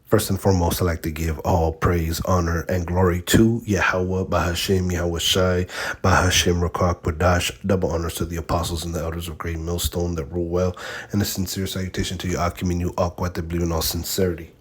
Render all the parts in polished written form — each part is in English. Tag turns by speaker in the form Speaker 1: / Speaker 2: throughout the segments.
Speaker 1: First and foremost, I'd like to give all praise, honor, and glory to Yahweh, Bahashem, Yahweh Shai, Bahashem, Rakak, Badash. Double honors to the apostles and the elders of Great Millstone that rule well, and a sincere salutation to you, Akim, you Aquat, that believe in all sincerity.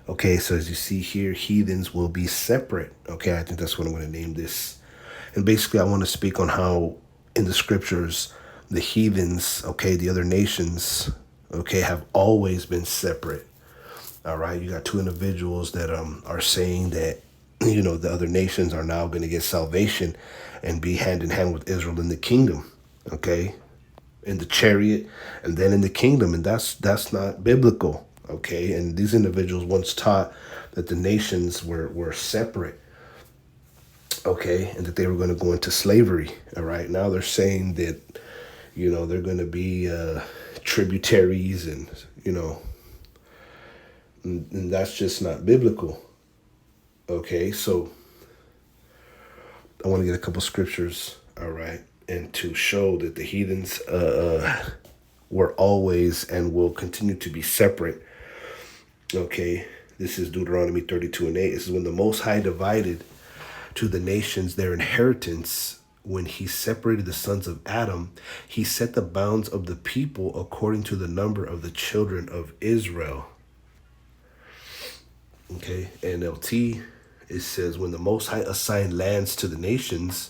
Speaker 1: Okay, so as you see here, heathens will be separate. Okay, I think that's what I'm going to name this. And basically, I want to speak on how in the scriptures, the heathens, okay, the other nations, okay, have always been separate. All right, you got two individuals that are saying that the other nations are now going to get salvation and be hand in hand with Israel in the kingdom. Okay, in the chariot and then in the kingdom, and that's not biblical. Okay, and these individuals once taught that the nations were separate. Okay, and that they were going to go into slavery. All right, now they're saying that they're going to be tributaries, and and that's just not biblical. Okay, so I want to get a couple scriptures, all right, and to show that the heathens were always and will continue to be separate. Okay, this is Deuteronomy 32:8. This is when the Most High divided to the nations their inheritance. When he separated the sons of Adam, he set the bounds of the people according to the number of the children of Israel. Okay, NLT, it says, when the Most High assigned lands to the nations,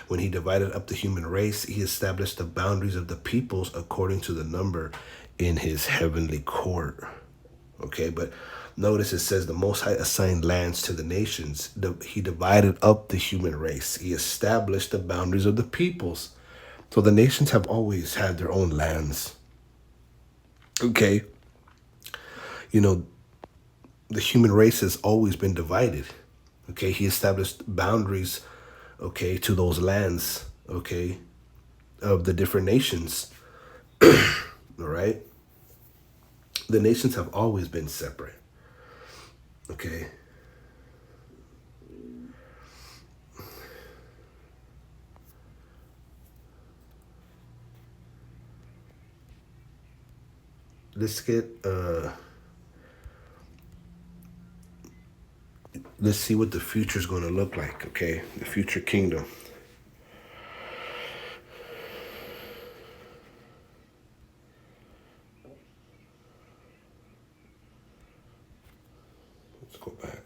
Speaker 1: when he divided up the human race, he established the boundaries of the peoples according to the number in his heavenly court. Okay, but notice it says the Most High assigned lands to the nations. He divided up the human race. He established the boundaries of the peoples. So the nations have always had their own lands. Okay, the human race has always been divided. Okay, he established boundaries, okay, to those lands, okay, of the different nations. All right. The nations have always been separate. Okay. Let's see what the future is going to look like, okay? The future kingdom. Let's go back.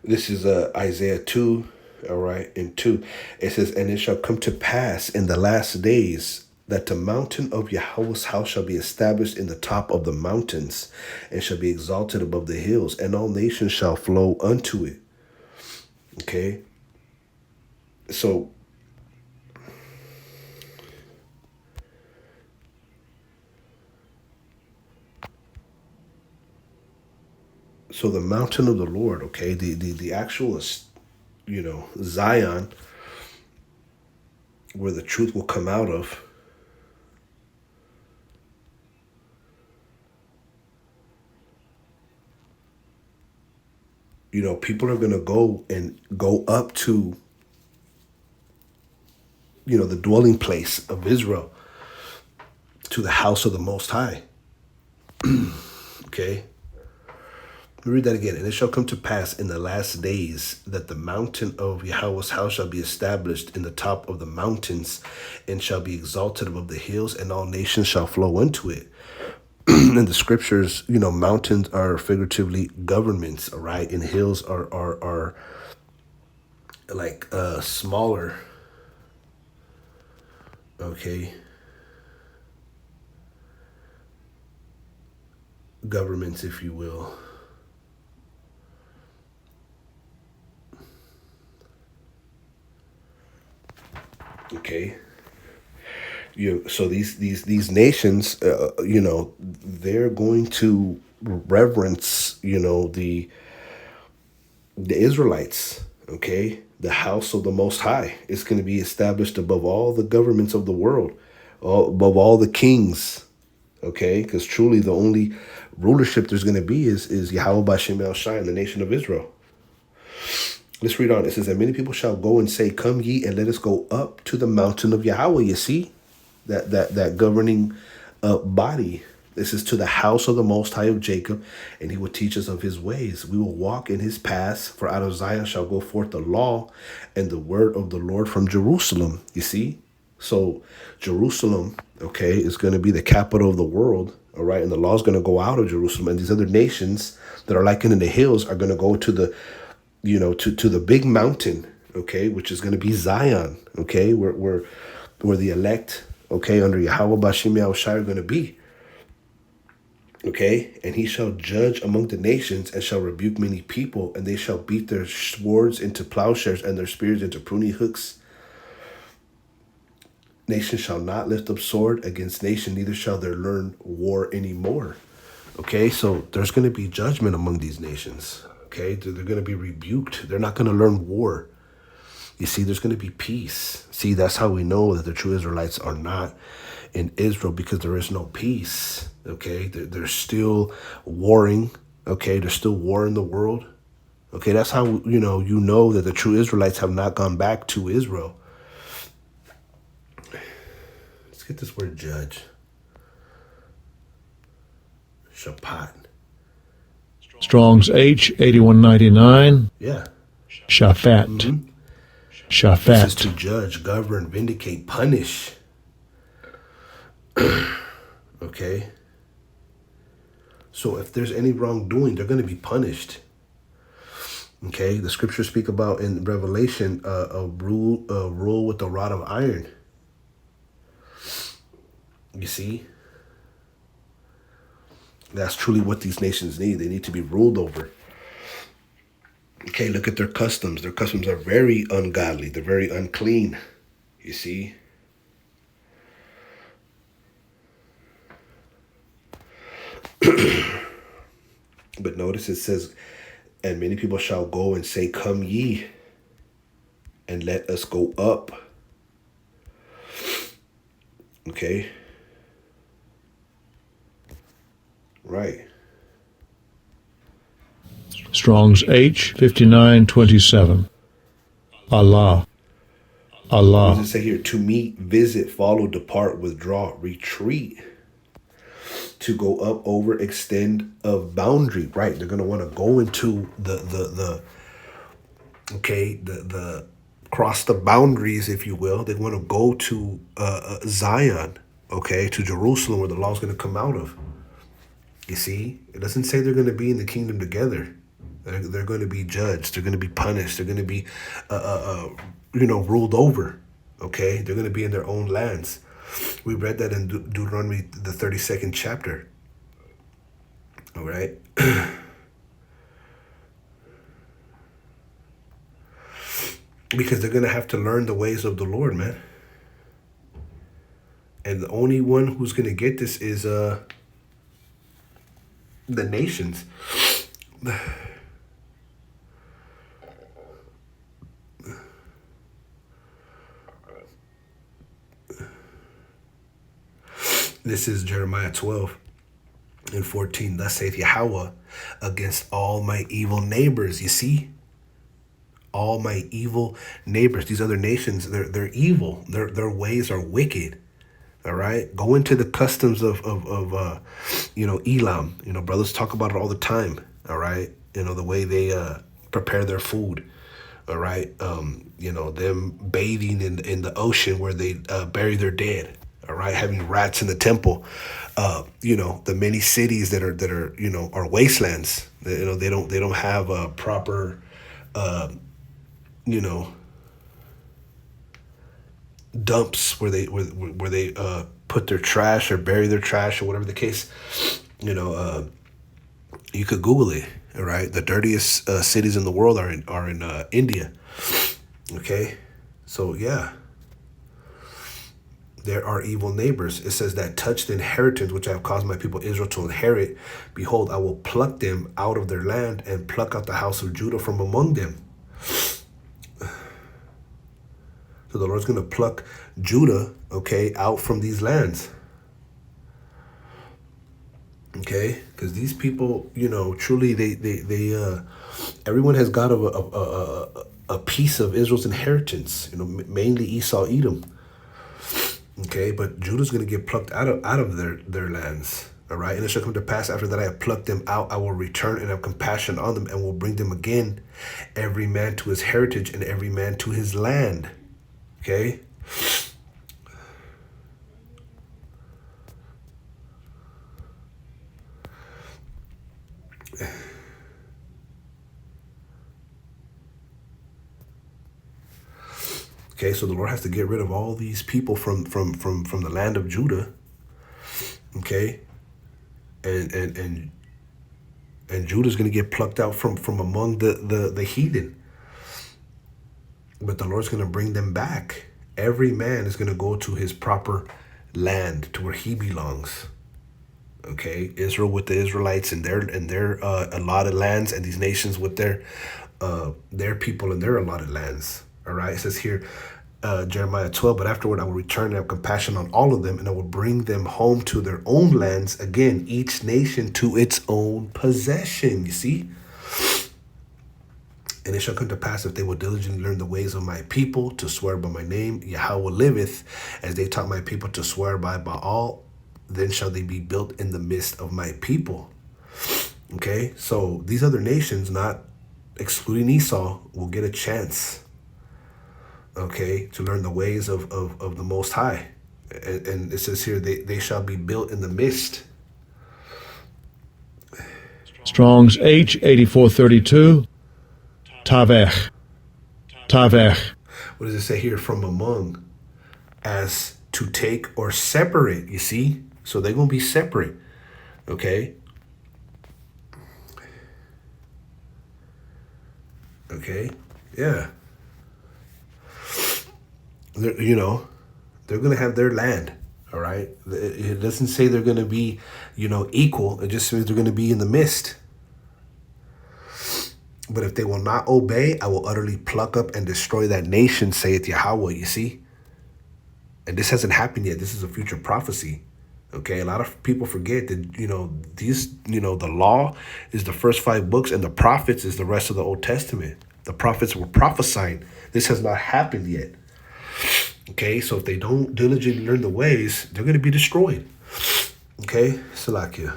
Speaker 1: This is Isaiah 2, all right, in 2. It says, and it shall come to pass in the last days that the mountain of Yahweh's house shall be established in the top of the mountains, and shall be exalted above the hills, and all nations shall flow unto it. Okay? So the mountain of the Lord, okay, the actual, Zion, where the truth will come out of, people are going to go up to, the dwelling place of Israel, to the house of the Most High. Okay? Let me read that again. And it shall come to pass in the last days that the mountain of Yahweh's house shall be established in the top of the mountains, and shall be exalted above the hills, and all nations shall flow into it. In the scriptures, mountains are figuratively governments, all right? And hills are like smaller, okay, governments, if you will. Okay, so these nations, they're going to reverence, the Israelites. Okay, the house of the Most High is going to be established above all the governments of the world, above all the kings. Okay, because truly the only rulership there's going to be is Yahweh B'Shem El Shai in the nation of Israel. Let's read on. It says that many people shall go and say, "Come ye and let us go up to the mountain of Yahweh." You see that governing body. This is to the house of the Most High of Jacob, and he will teach us of his ways. We will walk in his paths, for out of Zion shall go forth the law and the word of the Lord from Jerusalem. You see? So Jerusalem, okay, is going to be the capital of the world, all right? And the law is going to go out of Jerusalem, and these other nations that are like in the hills are going to go to the, to the big mountain, okay, which is going to be Zion, okay, where the elect, okay, under Yahweh Bashim Yahushai are going to be. Okay, and he shall judge among the nations and shall rebuke many people, and they shall beat their swords into plowshares and their spears into pruning hooks. Nation shall not lift up sword against nation, neither shall they learn war anymore. Okay, so there's going to be judgment among these nations. Okay, they're going to be rebuked. They're not going to learn war. You see, there's going to be peace. See, that's how we know that the true Israelites are not in Israel, because there is no peace. Okay, they're still warring. Okay, there's still war in the world. Okay, that's how you know that the true Israelites have not gone back to Israel. Let's get this word judge. Shapat.
Speaker 2: Strong's H 8199.
Speaker 1: Yeah.
Speaker 2: Shaphat.
Speaker 1: Mm-hmm.
Speaker 2: Shaphat.
Speaker 1: This is to judge, govern, vindicate, punish. Okay. So if there's any wrongdoing, they're going to be punished. Okay, the scriptures speak about in Revelation a rule with a rod of iron. You see, that's truly what these nations need. They need to be ruled over. Okay, look at their customs. Their customs are very ungodly. They're very unclean. You see. But notice it says, and many people shall go and say, "Come ye, and let us go up." Okay. Right.
Speaker 2: Strong's H 5927. Allah. Allah.
Speaker 1: What does it say here? To meet, visit, follow, depart, withdraw, retreat. To go up, over, extend of boundary. Right. They're gonna want to go into the cross the boundaries, if you will. They want to go to Zion, okay, to Jerusalem, where the law is going to come out of. You see, it doesn't say they're going to be in the kingdom together. They're going to be judged. They're going to be punished. They're going to be, ruled over. Okay, they're going to be in their own lands. We read that in Deuteronomy, the 32nd chapter. All right. Because they're going to have to learn the ways of the Lord, man. And the only one who's going to get this is the nations. This is Jeremiah 12 and 14. Thus saith Yahweh, against all my evil neighbors. You see? All my evil neighbors. These other nations, they're evil. Their ways are wicked. All right? Go into the customs of Elam. Brothers talk about it all the time. All right? The way they prepare their food. All right? Them bathing in the ocean where they bury their dead. All right, having rats in the temple, the many cities that are wastelands. They don't have a proper, dumps where they put their trash or bury their trash or whatever the case. You could Google it. All right, the dirtiest cities in the world are in India. Okay, so yeah. There are evil neighbors. It says that touch the inheritance which I have caused my people Israel to inherit. Behold, I will pluck them out of their land and pluck out the house of Judah from among them. So the Lord's going to pluck Judah, okay, out from these lands. Okay, because these people, truly, everyone has got a piece of Israel's inheritance. Mainly Esau, Edom. Okay, but Judah's going to get plucked out of their lands. All right, and it shall come to pass after that I have plucked them out, I will return and have compassion on them, and will bring them again, every man to his heritage and every man to his land. Okay. Okay, so the Lord has to get rid of all these people from the land of Judah. Okay, and Judah's going to get plucked out from among the heathen. But the Lord's going to bring them back. Every man is going to go to his proper land, to where he belongs. Okay, Israel with the Israelites and their allotted lands, and these nations with their people and their allotted lands. All right, it says here, Jeremiah 12, but afterward I will return and have compassion on all of them, and I will bring them home to their own lands, again, each nation to its own possession. You see? And it shall come to pass, if they will diligently learn the ways of my people, to swear by my name, Yahweh liveth, as they taught my people to swear by Baal, then shall they be built in the midst of my people. Okay, so these other nations, not excluding Esau, will get a chance, okay, to learn the ways of the Most High. And it says here, they shall be built in the midst.
Speaker 2: Strong's H 8432. Tavech. Tavech.
Speaker 1: What does it say here? From among, as to take or separate, you see? So they're going to be separate, okay? Okay, yeah. They're, they're going to have their land, all right? It doesn't say they're going to be, equal. It just means they're going to be in the midst. But if they will not obey, I will utterly pluck up and destroy that nation, saith Yahweh, you see? And this hasn't happened yet. This is a future prophecy. Okay, a lot of people forget that, the law is the first 5 books, and the prophets is the rest of the Old Testament. The prophets were prophesying. This has not happened yet. Okay, so if they don't diligently learn the ways, they're going to be destroyed. Okay, Salakia.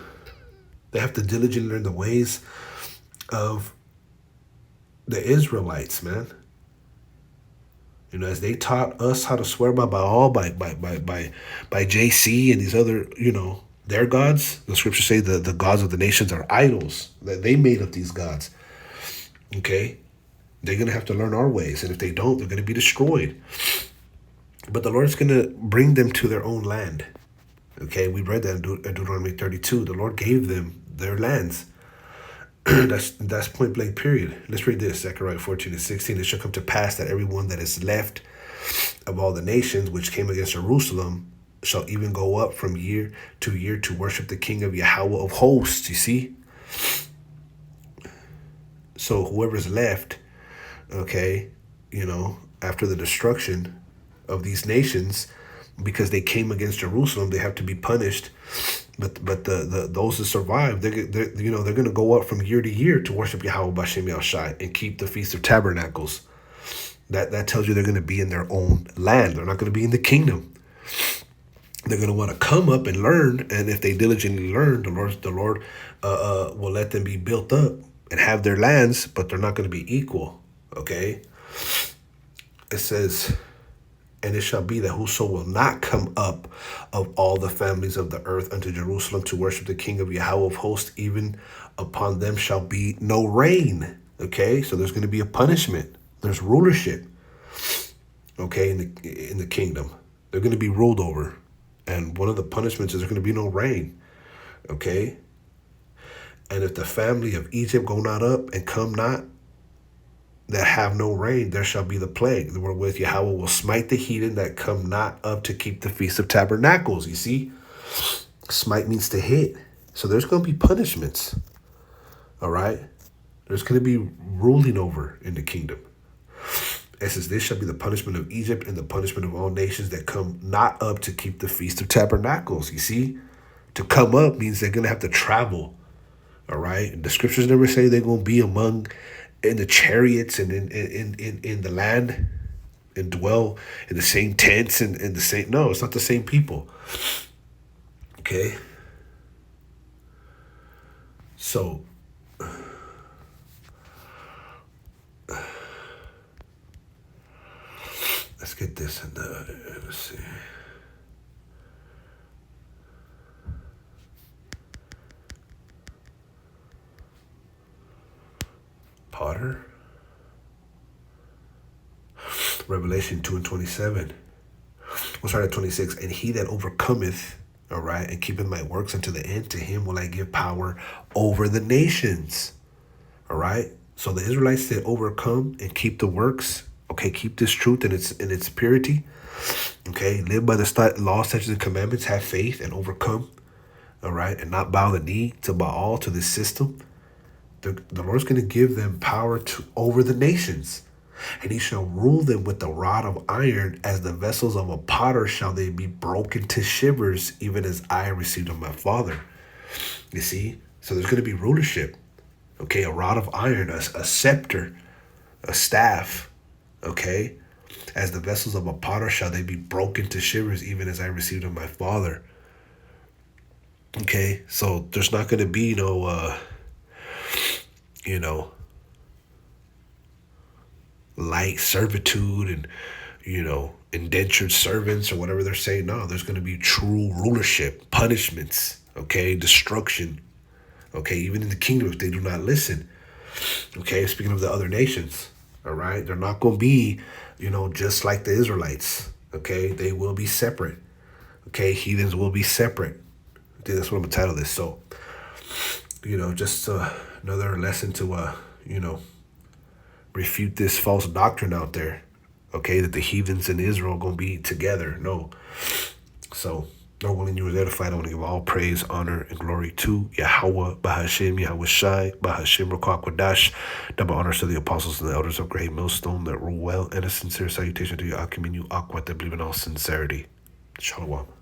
Speaker 1: They have to diligently learn the ways of the Israelites, man. As they taught us how to swear by Baal, by JC and these other, their gods. The scriptures say the gods of the nations are idols, that they made up these gods. Okay, they're gonna have to learn our ways, and if they don't, they're gonna be destroyed. But the Lord's gonna bring them to their own land. Okay, we read that in Deuteronomy 32. The Lord gave them their lands. That's point blank, period. Let's read this, Zechariah 14:16. It shall come to pass that everyone that is left of all the nations which came against Jerusalem shall even go up from year to worship the King of Yahweh of hosts. You see? So whoever's left, okay, after the destruction of these nations, because they came against Jerusalem, they have to be punished. But the those that survive, they're going to go up from year to year to worship Yahweh Bashem Yahushai and keep the Feast of Tabernacles. That tells you they're going to be in their own land. They're not going to be in the kingdom. They're going to want to come up and learn, and if they diligently learn, the Lord will let them be built up and have their lands, but they're not going to be equal. Okay, it says, and it shall be that whoso will not come up of all the families of the earth unto Jerusalem to worship the King of Yahweh of hosts, even upon them shall be no rain. Okay, so there's going to be a punishment. There's rulership. Okay, in the kingdom, they're going to be ruled over, and one of the punishments is there's going to be no rain. Okay, and if the family of Egypt go not up and come not, that have no rain, there shall be the plague, wherewith Yahweh will smite the heathen that come not up to keep the Feast of Tabernacles. You see, smite means to hit. So there's going to be punishments. All right, there's going to be ruling over in the kingdom. It says, this shall be the punishment of Egypt and the punishment of all nations that come not up to keep the Feast of Tabernacles. You see, To come up means they're gonna have to travel. All right. And the scriptures never say they're gonna be among in the chariots and in the land and dwell in the same tents and in the same. No, it's not the same people. Okay. So let's get this in the. Let's see. Potter. Revelation 2:27. We'll start at 26. And he that overcometh, all right, and keepeth my works unto the end, to him will I give power over the nations. All right. So the Israelites that overcome and keep the works, okay, keep this truth in its purity, okay, live by the law, statutes, and commandments, have faith and overcome, all right, and not bow the knee to Baal, to this system. The Lord's going to give them power over the nations. And he shall rule them with the rod of iron, as the vessels of a potter shall they be broken to shivers, even as I received of my Father. You see? So there's going to be rulership. Okay, a rod of iron, a scepter, a staff. Okay? As the vessels of a potter shall they be broken to shivers, even as I received of my Father. Okay? So there's not going to be no, light servitude and, indentured servants or whatever they're saying. No, there's going to be true rulership, punishments, okay, destruction, okay, even in the kingdom if they do not listen. Okay, speaking of the other nations, all right, they're not going to be, just like the Israelites, okay, they will be separate, okay, heathens will be separate. I think that's what I'm going to title this. So, just another lesson to, refute this false doctrine out there, okay, that the heathens and Israel are going to be together. No. So, Lord willing, you was edified. I want to give all praise, honor, and glory to Yahweh, Bahashem, Yahweh Shai, Bahashem, Rakwadash. Double honors to the apostles and the elders of Great Millstone that rule well, and a sincere salutation to you, Akim, and you, Aqua, that believe in all sincerity. Shalom.